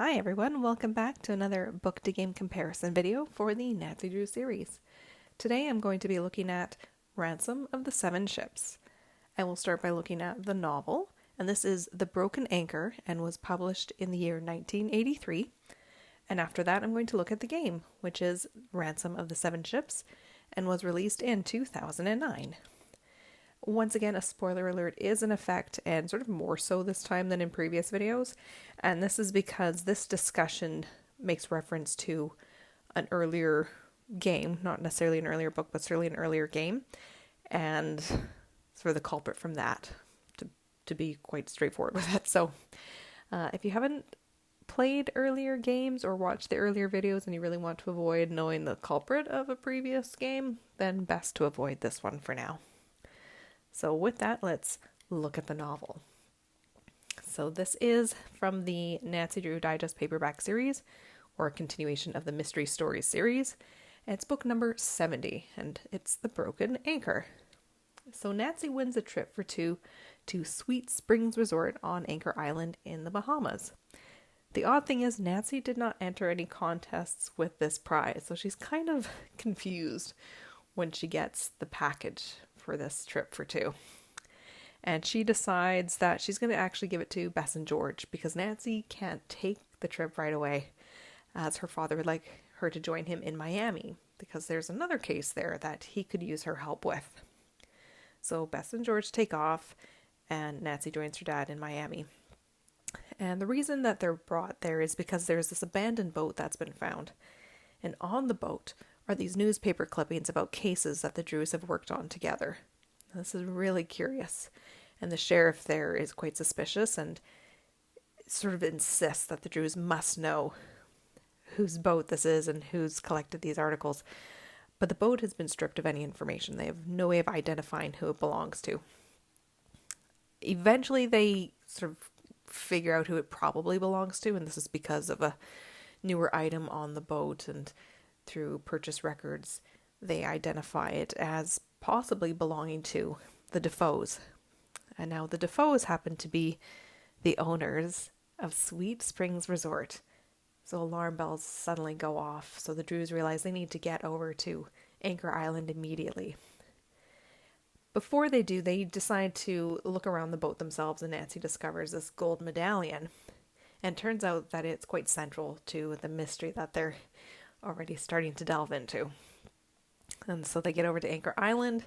Hi everyone, welcome back to another book to game comparison video for the Nancy Drew series. Today I'm going to be looking at Ransom of the Seven Ships. I will start by looking at the novel, and this is The Broken Anchor and was published in the year 1983. And after that I'm going to look at the game, which is Ransom of the Seven Ships and was released in 2009. Once again, a spoiler alert is in effect, and sort of more so this time than in previous videos, and this is because this discussion makes reference to an earlier game, not necessarily an earlier book, but certainly an earlier game, and sort of the culprit from that, to be quite straightforward with it. So if you haven't played earlier games or watched the earlier videos and you really want to avoid knowing the culprit of a previous game, then best to avoid this one for now. So with that, let's look at the novel. So this is from the Nancy Drew Digest paperback series, or a continuation of the Mystery Stories series. And it's book number 70, and it's The Broken Anchor. So Nancy wins a trip for two to Sweet Springs Resort on Anchor Island in the Bahamas. The odd thing is Nancy did not enter any contests with this prize, so she's kind of confused when she gets the package for this trip for two. And she decides that she's going to actually give it to Bess and George because Nancy can't take the trip right away, as her father would like her to join him in Miami because there's another case there that he could use her help with. So Bess and George take off and Nancy joins her dad in Miami. And the reason that they're brought there is because there's this abandoned boat that's been found. And on the boat are these newspaper clippings about cases that the Drews have worked on together. This is really curious. And the sheriff there is quite suspicious and sort of insists that the Drews must know whose boat this is and who's collected these articles. But the boat has been stripped of any information. They have no way of identifying who it belongs to. Eventually they sort of figure out who it probably belongs to, and this is because of a newer item on the boat, and through purchase records, they identify it as possibly belonging to the Defoes. And now the Defoes happen to be the owners of Sweet Springs Resort. So alarm bells suddenly go off. So the Drews realize they need to get over to Anchor Island immediately. Before they do, they decide to look around the boat themselves, and Nancy discovers this gold medallion. And turns out that it's quite central to the mystery that they're already starting to delve into. And so they get over to Anchor Island,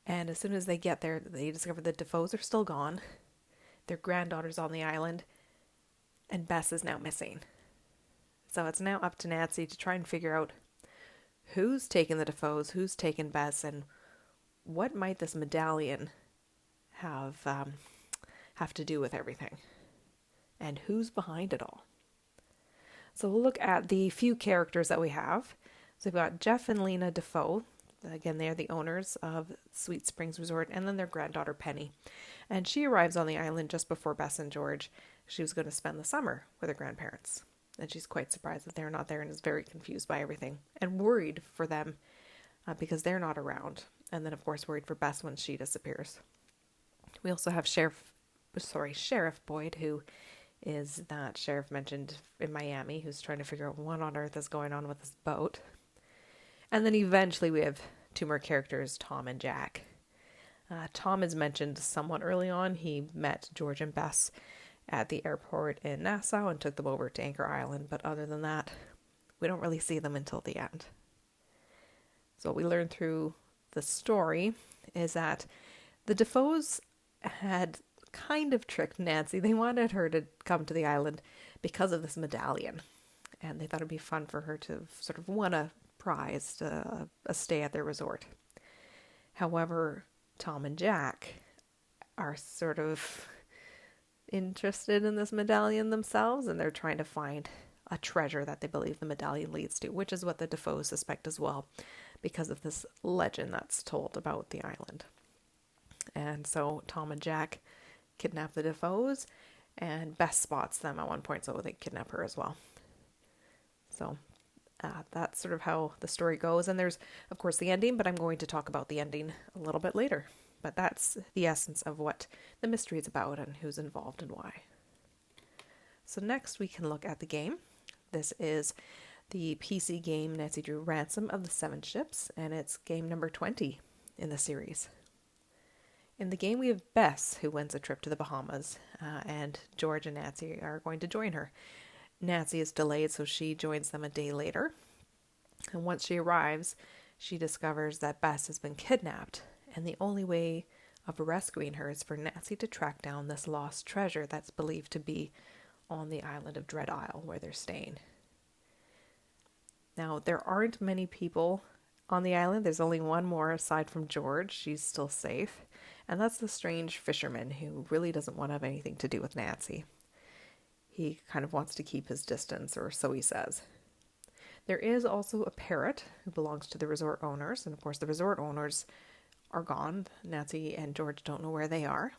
and as soon as they get there, they discover the Defoes are still gone, their granddaughter's on the island, and Bess is now missing. So it's now up to Nancy to try and figure out who's taken the Defoes, who's taken Bess, and what might this medallion have to do with everything, and who's behind it all. So we'll look at the few characters that we have. So we've got Jeff and Lena Defoe. Again, they are the owners of Sweet Springs Resort, and then their granddaughter Penny. And she arrives on the island just before Bess and George. She was going to spend the summer with her grandparents. And she's quite surprised that they're not there and is very confused by everything and worried for them because they're not around. And then, of course, worried for Bess when she disappears. We also have Sheriff Boyd, who is that sheriff mentioned in Miami, who's trying to figure out what on earth is going on with this boat. And then eventually we have two more characters, Tom and Jack. Tom is mentioned somewhat early on. He met George and Bess at the airport in Nassau and took them over to Anchor Island. But other than that, we don't really see them until the end. So what we learn through the story is that the Defoes had kind of tricked Nancy. They wanted her to come to the island because of this medallion, and they thought it'd be fun for her to sort of win a prize, a stay at their resort. However, Tom and Jack are sort of interested in this medallion themselves, and they're trying to find a treasure that they believe the medallion leads to, which is what the Defoes suspect as well, because of this legend that's told about the island. And so Tom and Jack kidnap the Defoes, and Bess spots them at one point, so they kidnap her as well. So that's sort of how the story goes. And there's, of course, the ending, but I'm going to talk about the ending a little bit later. But that's the essence of what the mystery is about and who's involved and why. So next we can look at the game. This is the PC game Nancy drew Ransom of the Seven Ships, and it's game number 20 in the series. In the game we have Bess, who wins a trip to the Bahamas, and George and Nancy are going to join her. Nancy is delayed, so she joins them a day later. And once she arrives, she discovers that Bess has been kidnapped, and the only way of rescuing her is for Nancy to track down this lost treasure that's believed to be on the island of Dread Isle, where they're staying. Now, there aren't many people on the island. There's only one more aside from George. She's still safe. And that's the strange fisherman who really doesn't want to have anything to do with Nancy. He kind of wants to keep his distance, or so he says. There is also a parrot who belongs to the resort owners. And of course, the resort owners are gone. Nancy and George don't know where they are.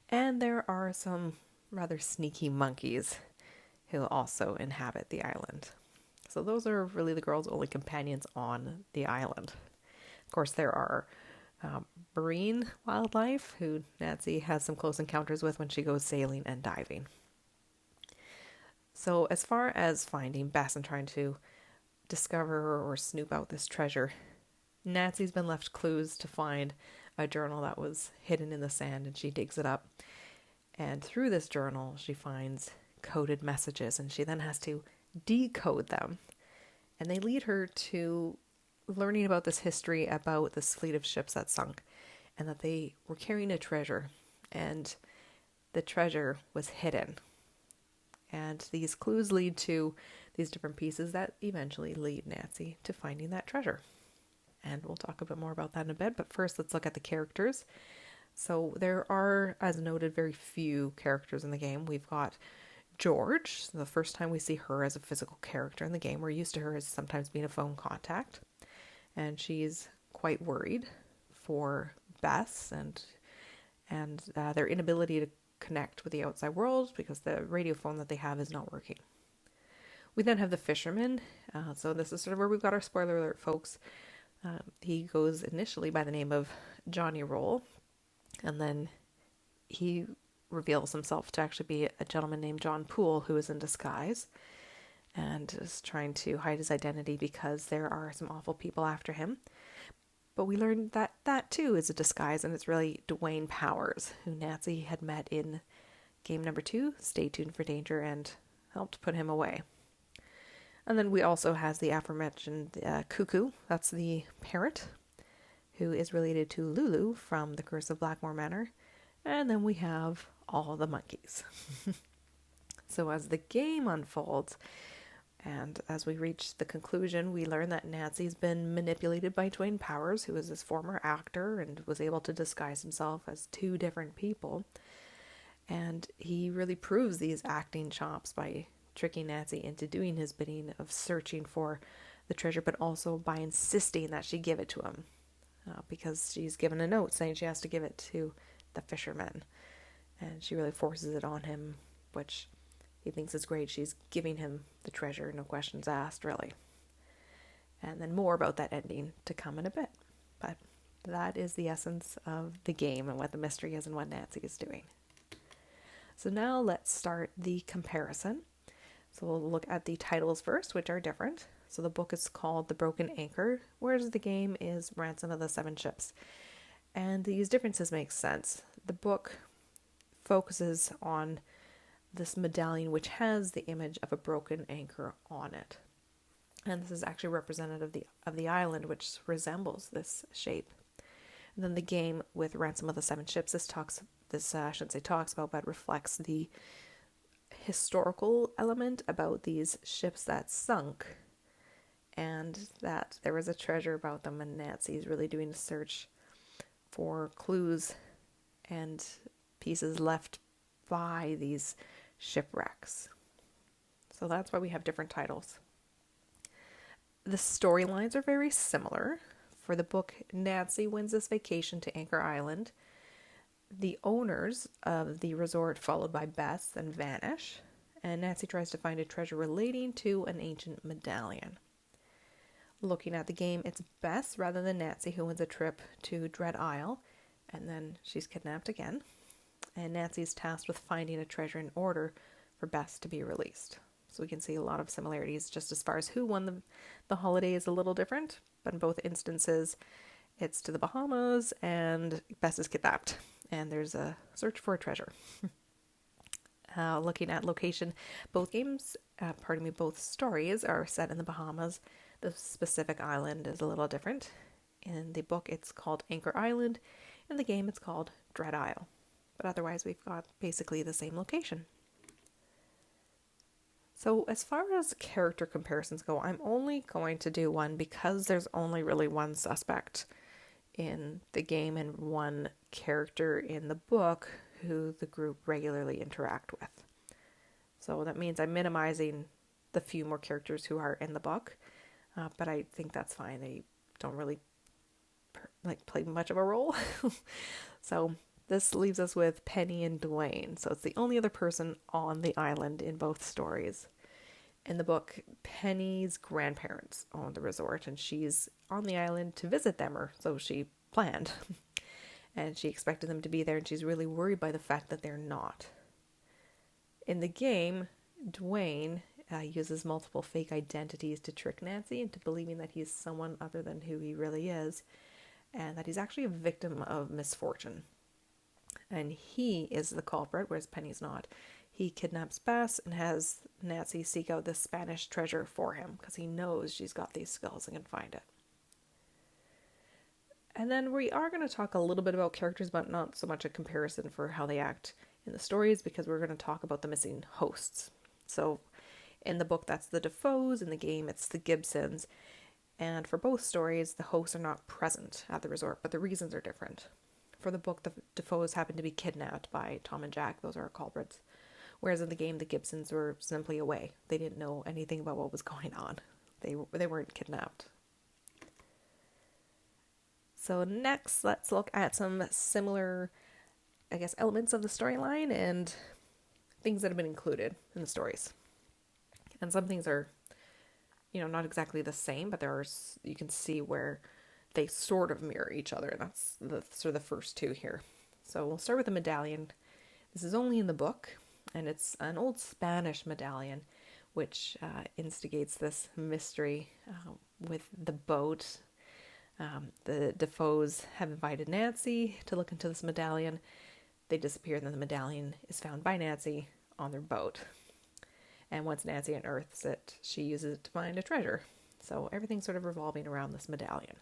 And there are some rather sneaky monkeys who also inhabit the island. So those are really the girls' only companions on the island. Of course, there are marine wildlife who Nancy has some close encounters with when she goes sailing and diving. So as far as finding Bess and trying to discover or snoop out this treasure, Nancy's been left clues to find a journal that was hidden in the sand, and she digs it up. And through this journal, she finds coded messages, and she then has to decode them. And they lead her to learning about this history about this fleet of ships that sunk, and that they were carrying a treasure, and the treasure was hidden. And these clues lead to these different pieces that eventually lead Nancy to finding that treasure. And we'll talk a bit more about that in a bit, but first let's look at the characters. So there are, as noted, very few characters in the game. We've got George. The first time we see her as a physical character in the game, we're used to her as sometimes being a phone contact. And she's quite worried for Bess and their inability to connect with the outside world because the radio phone that they have is not working. We then have the fisherman. So this is sort of where we've got our spoiler alert, folks. He goes initially by the name of Johnny Roll, and then he reveals himself to actually be a gentleman named John Poole, who is in disguise and is trying to hide his identity because there are some awful people after him. But we learned that that too is a disguise, and it's really Dwayne Powers, who Nancy had met in game number 2, Stay Tuned for Danger, and helped put him away. And then we also has the aforementioned Cuckoo, that's the parrot, who is related to Lulu from The Curse of Blackmore Manor. And then we have all the monkeys. So as the game unfolds, and as we reach the conclusion, we learn that Nancy's been manipulated by Dwayne Powers, who is this former actor and was able to disguise himself as 2 different people. And he really proves these acting chops by tricking Nancy into doing his bidding of searching for the treasure, but also by insisting that she give it to him. Because she's given a note saying she has to give it to the fisherman. And she really forces it on him, which he thinks is great. She's giving him the treasure, no questions asked, really. And then more about that ending to come in a bit. But that is the essence of the game and what the mystery is and what Nancy is doing. So now let's start the comparison. So we'll look at the titles first, which are different. So the book is called The Broken Anchor, whereas the game is Ransom of the Seven Ships. And these differences make sense. The book focuses on this medallion which has the image of a broken anchor on it. And this is actually representative of the island, which resembles this shape. And then the game with Ransom of the Seven Ships, I shouldn't say talks about, but reflects the historical element about these ships that sunk, and that there was a treasure about them, and Nancy's really doing a search for clues and pieces left by these shipwrecks. So that's why we have different titles. The storylines are very similar. For the book, Nancy wins this vacation to Anchor Island. The owners of the resort, followed by Bess, then vanish, and Nancy tries to find a treasure relating to an ancient medallion. Looking at the game, it's Bess rather than Nancy who wins a trip to Dread Isle, and then she's kidnapped again. And Nancy's tasked with finding a treasure in order for best to be released. So we can see a lot of similarities just as far as who won the holiday is a little different, but in both instances, it's to the Bahamas and Bess is kidnapped and there's a search for a treasure. Looking at location, both stories are set in the Bahamas. The specific island is a little different. In the book, it's called Anchor Island. In the game, it's called Dread Isle. But otherwise, we've got basically the same location. So as far as character comparisons go, I'm only going to do one because there's only really one suspect in the game and one character in the book who the group regularly interact with. So that means I'm minimizing the few more characters who are in the book, but I think that's fine. They don't really play much of a role. So this leaves us with Penny and Dwayne. So it's the only other person on the island in both stories. In the book, Penny's grandparents own the resort, and she's on the island to visit them, or so she planned. And she expected them to be there, and she's really worried by the fact that they're not. In the game, Dwayne uses multiple fake identities to trick Nancy into believing that he's someone other than who he really is, and that he's actually a victim of misfortune. And he is the culprit, whereas Penny's not. He kidnaps Bess and has Nancy seek out this Spanish treasure for him because he knows she's got these skills and can find it. And then we are going to talk a little bit about characters, but not so much a comparison for how they act in the stories, because we're going to talk about the missing hosts. So in the book, that's the Defoes. In the game, it's the Gibsons. And for both stories, the hosts are not present at the resort, but the reasons are different. For the book, the Defoes happen to be kidnapped by Tom and Jack. Those are our culprits. Whereas in the game, the Gibsons were simply away. They didn't know anything about what was going on. They weren't kidnapped. So next, let's look at some similar, elements of the storyline and things that have been included in the stories. And some things are, not exactly the same, but you can see where they sort of mirror each other. That's the first two here. So we'll start with the medallion. This is only in the book, and it's an old Spanish medallion, which instigates this mystery with the boat. The Defoes have invited Nancy to look into this medallion. They disappear, and then the medallion is found by Nancy on their boat. And once Nancy unearths it, she uses it to find a treasure. So everything's sort of revolving around this medallion.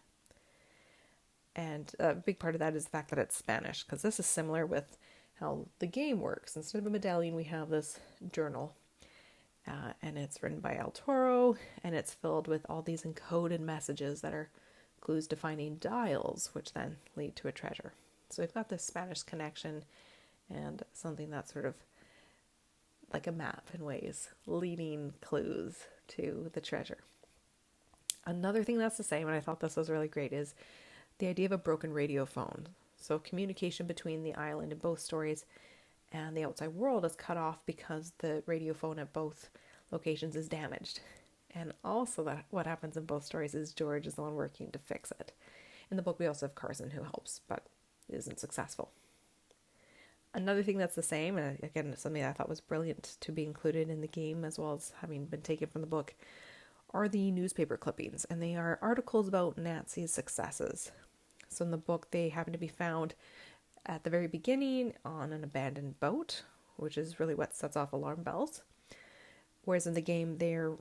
And a big part of that is the fact that it's Spanish, because this is similar with how the game works. Instead of a medallion, we have this journal. And it's written by El Toro, and it's filled with all these encoded messages that are clues to finding dials, which then lead to a treasure. So we've got this Spanish connection and something that's sort of like a map in ways, leading clues to the treasure. Another thing that's the same, and I thought this was really great, is the idea of a broken radio phone. So communication between the island in both stories and the outside world is cut off because the radio phone at both locations is damaged. And also that what happens in both stories is George is the one working to fix it. In the book, we also have Carson who helps, but isn't successful. Another thing that's the same, and again, something I thought was brilliant to be included in the game as well as having been taken from the book, are the newspaper clippings. And they are articles about Nancy's successes. So in the book, they happen to be found at the very beginning on an abandoned boat, which is really what sets off alarm bells. Whereas in the game, they're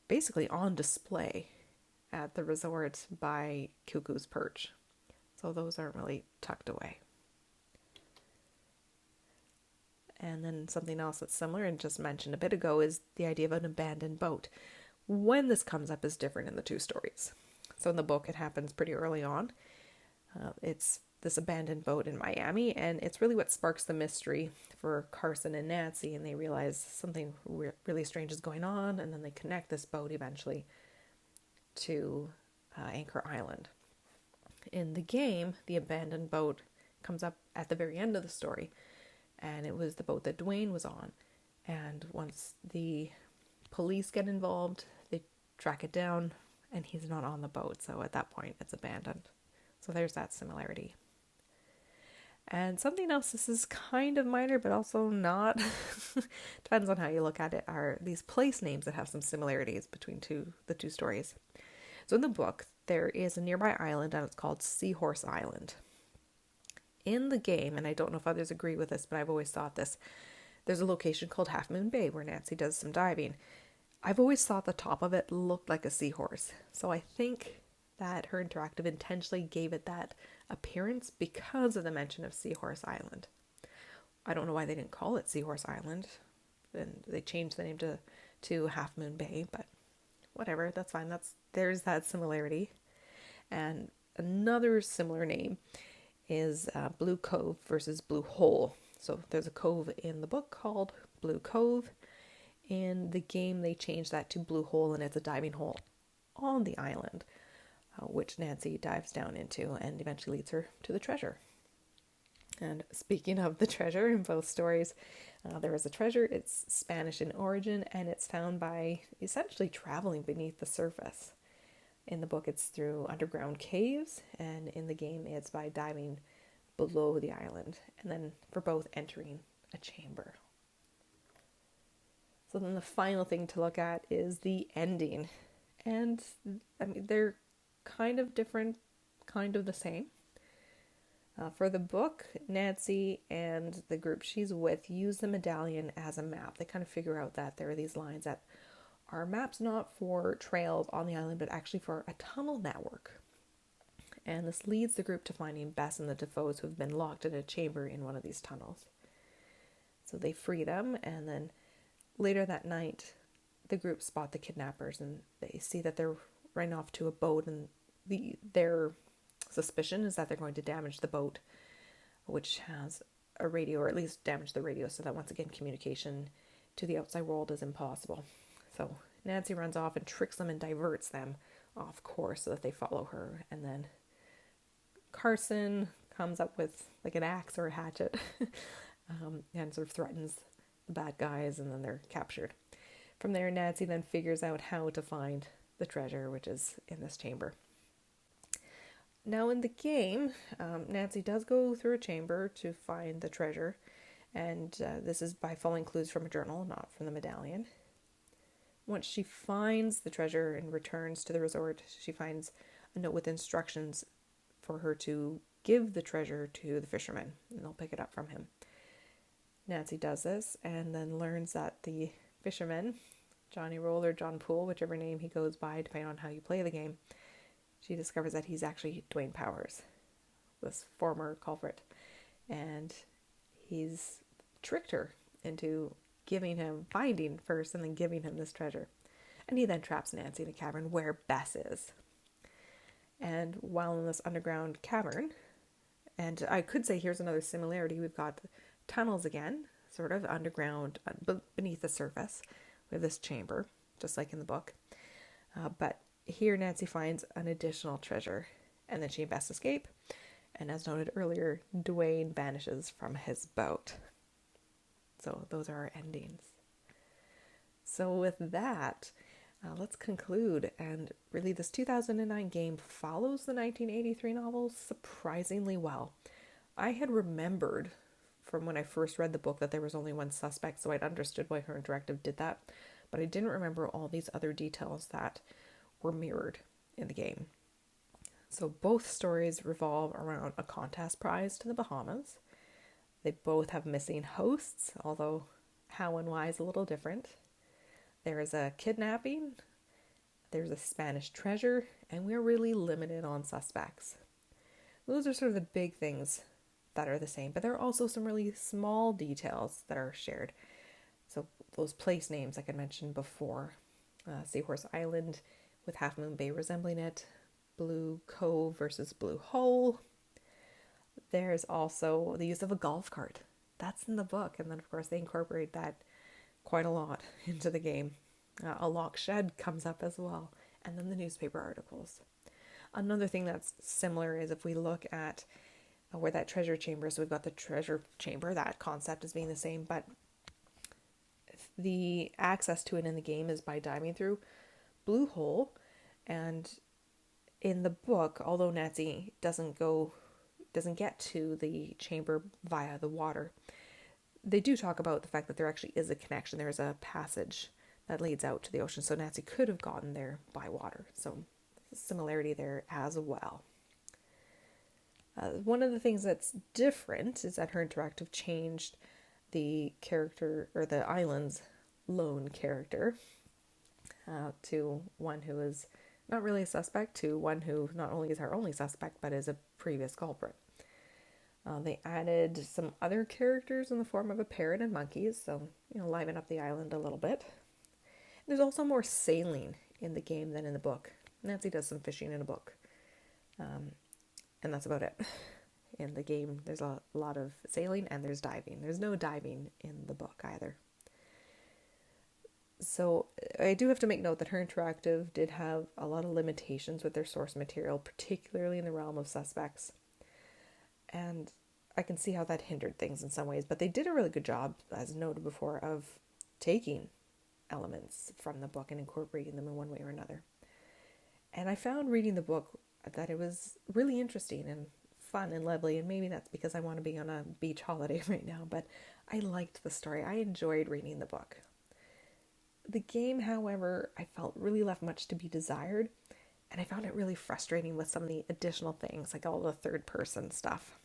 basically on display at the resort by Cuckoo's Perch. So those aren't really tucked away. And then something else that's similar and just mentioned a bit ago is the idea of an abandoned boat. When this comes up is different in the two stories. So in the book, it happens pretty early on. It's this abandoned boat in Miami, and it's really what sparks the mystery for Carson and Nancy, and they realize something really strange is going on, and then they connect this boat eventually to Anchor Island. In the game, the abandoned boat comes up at the very end of the story, and it was the boat that Dwayne was on. And once the police get involved, they track it down, and he's not on the boat, so at that point, it's abandoned. So there's that similarity. And something else, this is kind of minor, but also not, depends on how you look at it, are these place names that have some similarities between the two stories. So in the book, there is a nearby island and it's called Seahorse Island. In the game, and I don't know if others agree with this, but I've always thought this, there's a location called Half Moon Bay where Nancy does some diving. I've always thought the top of it looked like a seahorse. So I think that Her Interactive intentionally gave it that appearance because of the mention of Seahorse Island. I don't know why they didn't call it Seahorse Island. And they changed the name to Half Moon Bay, but whatever, that's fine. There's that similarity. And another similar name is Blue Cove versus Blue Hole. So there's a cove in the book called Blue Cove. In the game, they changed that to Blue Hole, and it's a diving hole on the island, which Nancy dives down into and eventually leads her to the treasure. And speaking of the treasure, in both stories, there is a treasure. It's Spanish in origin, and it's found by essentially traveling beneath the surface. In the book, it's through underground caves, and in the game, it's by diving below the island, and then for both entering a chamber. So then the final thing to look at is the ending. And, I mean, they're kind of different, kind of the same. For the book, Nancy and the group she's with use the medallion as a map. They kind of figure out that there are these lines that are maps not for trails on the island, but actually for a tunnel network. And this leads the group to finding Bess and the Defoes who have been locked in a chamber in one of these tunnels. So they free them, and then later that night, the group spot the kidnappers, and they see that they're running off to a boat, and their suspicion is that they're going to damage the boat, which has a radio, or at least damage the radio, so that once again communication to the outside world is impossible. So Nancy runs off and tricks them and diverts them off course so that they follow her, and then Carson comes up with like an axe or a hatchet and sort of threatens the bad guys, and then they're captured. From there, Nancy then figures out how to find the treasure, which is in this chamber. Now in the game, Nancy does go through a chamber to find the treasure, and this is by following clues from a journal, not from the medallion. Once she finds the treasure and returns to the resort, she finds a note with instructions for her to give the treasure to the fisherman, and they'll pick it up from him. Nancy does this and then learns that the fisherman, Johnny Roll or John Poole, whichever name he goes by depending on how you play the game, she discovers that he's actually Dwayne Powers, this former culprit, and he's tricked her into finding first and then giving him this treasure. And he then traps Nancy in a cavern where Bess is. And while in this underground cavern, and I could say here's another similarity, we've got tunnels again, sort of underground, beneath the surface. We have this chamber, just like in the book. But here Nancy finds an additional treasure, and then she and Bess escape. And as noted earlier, Dwayne vanishes from his boat. So those are our endings. So with that, let's conclude. And really, this 2009 game follows the 1983 novel surprisingly well. I had remembered from when I first read the book that there was only one suspect, so I'd understood why Her Interactive did that, but I didn't remember all these other details that were mirrored in the game. So both stories revolve around a contest prize to the Bahamas. They both have missing hosts, although how and why is a little different. There is a kidnapping, there's a Spanish treasure, and we're really limited on suspects. Those are sort of the big things that are the same, but there are also some really small details that are shared. So those place names, like I mentioned before, Seahorse Island with Half Moon Bay resembling it, Blue Cove versus Blue Hole. There's also the use of a golf cart. That's in the book, and then of course they incorporate that quite a lot into the game. A lock shed comes up as well, and then the newspaper articles. Another thing that's similar is if we look at where that treasure chamber is, so we've got the treasure chamber, that concept is being the same, but the access to it in the game is by diving through Blue Hole, and in the book, although Nancy doesn't go doesn't get to the chamber via the water. They do talk about the fact that there actually is a connection. There's a passage that leads out to the ocean, so Nancy could have gotten there by water. So similarity there as well. One of the things that's different is that her interactive changed the character, or the island's lone character, to one who is not really a suspect, to one who not only is our only suspect, but is a previous culprit. They added some other characters in the form of a parrot and monkeys, so, liven up the island a little bit. There's also more sailing in the game than in the book. Nancy does some fishing in a book. And that's about it. In the game, there's a lot of sailing and there's diving. There's no diving in the book either. So I do have to make note that her interactive did have a lot of limitations with their source material, particularly in the realm of suspects. And I can see how that hindered things in some ways, but they did a really good job, as noted before, of taking elements from the book and incorporating them in one way or another. And I found reading the book that it was really interesting and fun and lovely, and maybe that's because I want to be on a beach holiday right now, but I liked the story. I enjoyed reading the book. The game, however, I felt really left much to be desired, and I found it really frustrating with some of the additional things, like all the third person stuff.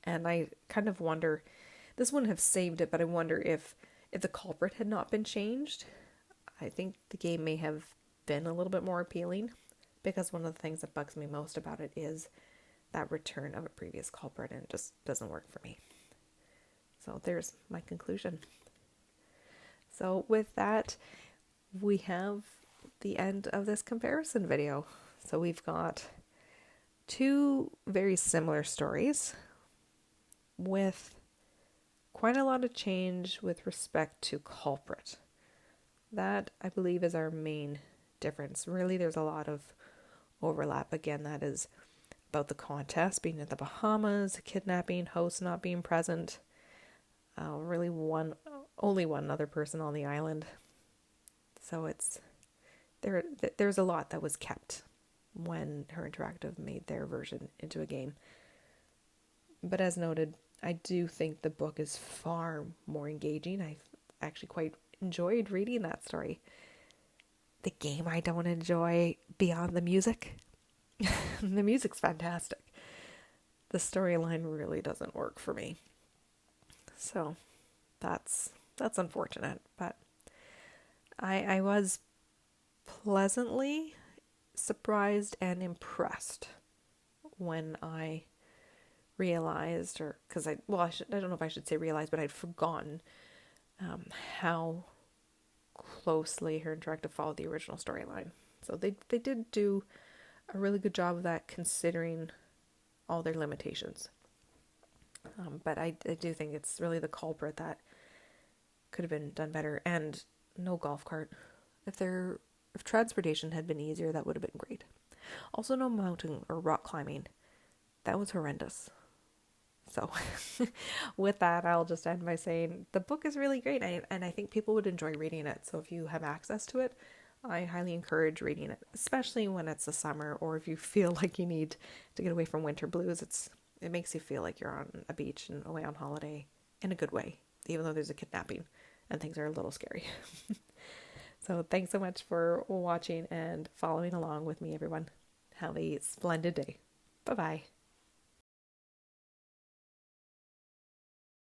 And I kind of wonder, this wouldn't have saved it, but I wonder if the culprit had not been changed, I think the game may have been a little bit more appealing, because one of the things that bugs me most about it is that return of a previous culprit, and it just doesn't work for me. So there's my conclusion. So with that, we have the end of this comparison video. So we've got two very similar stories with quite a lot of change with respect to culprit. That, I believe, is our main difference. Really, there's a lot of overlap. Again, that is about the contest being in the Bahamas, kidnapping, host not being present, really only one other person on the island. So there's a lot that was kept when Her Interactive made their version into a game. But as noted, I do think the book is far more engaging. I actually quite enjoyed reading that story. The game I don't enjoy beyond the music. The music's fantastic. The storyline really doesn't work for me. So that's unfortunate, but I was pleasantly surprised and impressed when I realized, I don't know if I should say realized, but I'd forgotten how closely Her Interactive followed the original storyline. So they did do a really good job of that, considering all their limitations. But I do think it's really the culprit that could have been done better. And no golf cart. If transportation had been easier, that would have been great. Also, no mountain or rock climbing. That was horrendous. So with that, I'll just end by saying the book is really great, and I think people would enjoy reading it. So if you have access to it, I highly encourage reading it, especially when it's the summer, or if you feel like you need to get away from winter blues. It makes you feel like you're on a beach and away on holiday in a good way, even though there's a kidnapping and things are a little scary. So thanks so much for watching and following along with me, everyone. Have a splendid day. Bye-bye.